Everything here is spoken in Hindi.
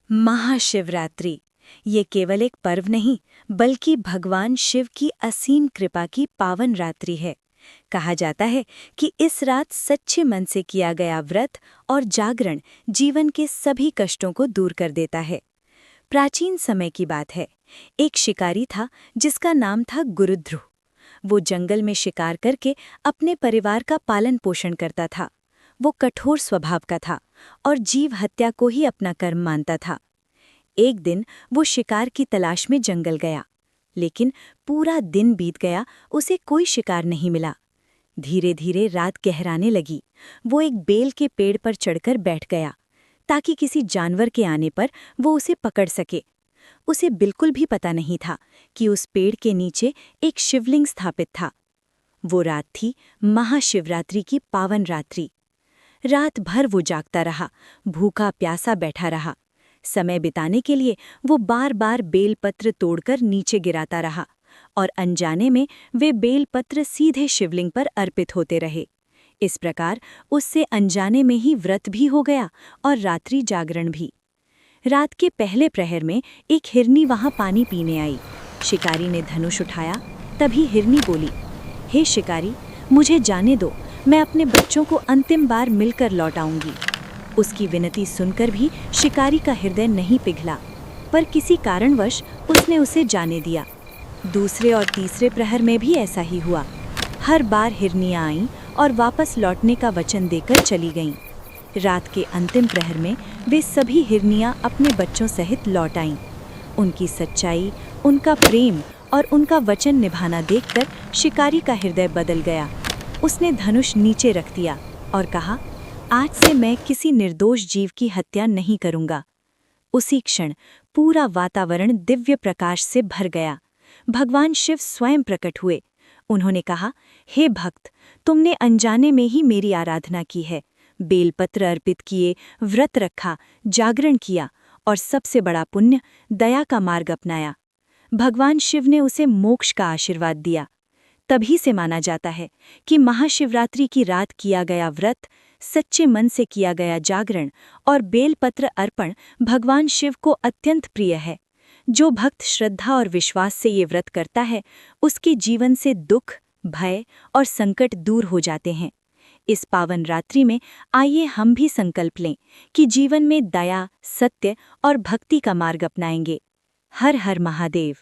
महाशिवरात्रि ये केवल एक पर्व नहीं बल्कि भगवान शिव की असीम कृपा की पावन रात्रि है। कहा जाता है कि इस रात सच्चे मन से किया गया व्रत और जागरण जीवन के सभी कष्टों को दूर कर देता है। प्राचीन समय की बात है। एक शिकारी था जिसका नाम था गुरुध्रुव। वो जंगल में शिकार करके अपने परिवार का पालन पोषण करता था। वो कठोर स्वभाव का था और जीव हत्या को ही अपना कर्म मानता था। एक दिन वो शिकार की तलाश में जंगल गया, लेकिन पूरा दिन बीत गया, उसे कोई शिकार नहीं मिला। धीरे धीरे रात गहराने लगी। वो एक बेल के पेड़ पर चढ़कर बैठ गया ताकि किसी जानवर के आने पर वो उसे पकड़ सके। उसे बिल्कुल भी पता नहीं था कि उस पेड़ के नीचे एक शिवलिंग स्थापित था। वो रात थी महाशिवरात्रि की पावन रात्रि। रात भर वो जागता रहा, भूखा प्यासा बैठा रहा। समय बिताने के लिए वो बार बार बेलपत्र तोड़कर नीचे गिराता रहा और अनजाने में वे बेलपत्र सीधे शिवलिंग पर अर्पित होते रहे। इस प्रकार उससे अनजाने में ही व्रत भी हो गया और रात्रि जागरण भी। रात के पहले प्रहर में एक हिरनी वहां पानी पीने आई। शिकारी ने धनुष उठाया। तभी हिरनी बोली, हे शिकारी, मुझे जाने दो, मैं अपने बच्चों को अंतिम बार मिलकर लौट आऊंगी। उसकी विनती सुनकर भी शिकारी का हृदय नहीं पिघला, पर किसी कारणवश उसने उसे जाने दिया। दूसरे और तीसरे प्रहर में भी ऐसा ही हुआ। हर बार हिरनियां आईं और वापस लौटने का वचन देकर चली गईं। रात के अंतिम प्रहर में वे सभी हिरनियां अपने बच्चों सहित लौट आईं। उनकी सच्चाई, उनका प्रेम और उनका वचन निभाना देखकर शिकारी का हृदय बदल गया। उसने धनुष नीचे रख दिया और कहा, आज से मैं किसी निर्दोष जीव की हत्या नहीं करूंगा। उसी क्षण पूरा वातावरण दिव्य प्रकाश से भर गया। भगवान शिव स्वयं प्रकट हुए। उन्होंने कहा, हे भक्त, तुमने अनजाने में ही मेरी आराधना की है। बेलपत्र अर्पित किए, व्रत रखा, जागरण किया और सबसे बड़ा पुण्य, दया का मार्ग अपनाया। भगवान शिव ने उसे मोक्ष का आशीर्वाद दिया। तभी से माना जाता है कि महाशिवरात्रि की रात किया गया व्रत, सच्चे मन से किया गया जागरण और बेलपत्र अर्पण भगवान शिव को अत्यंत प्रिय है। जो भक्त श्रद्धा और विश्वास से ये व्रत करता है, उसके जीवन से दुख, भय और संकट दूर हो जाते हैं। इस पावन रात्रि में आइए हम भी संकल्प लें कि जीवन में दया, सत्य और भक्ति का मार्ग अपनाएंगे। हर हर महादेव।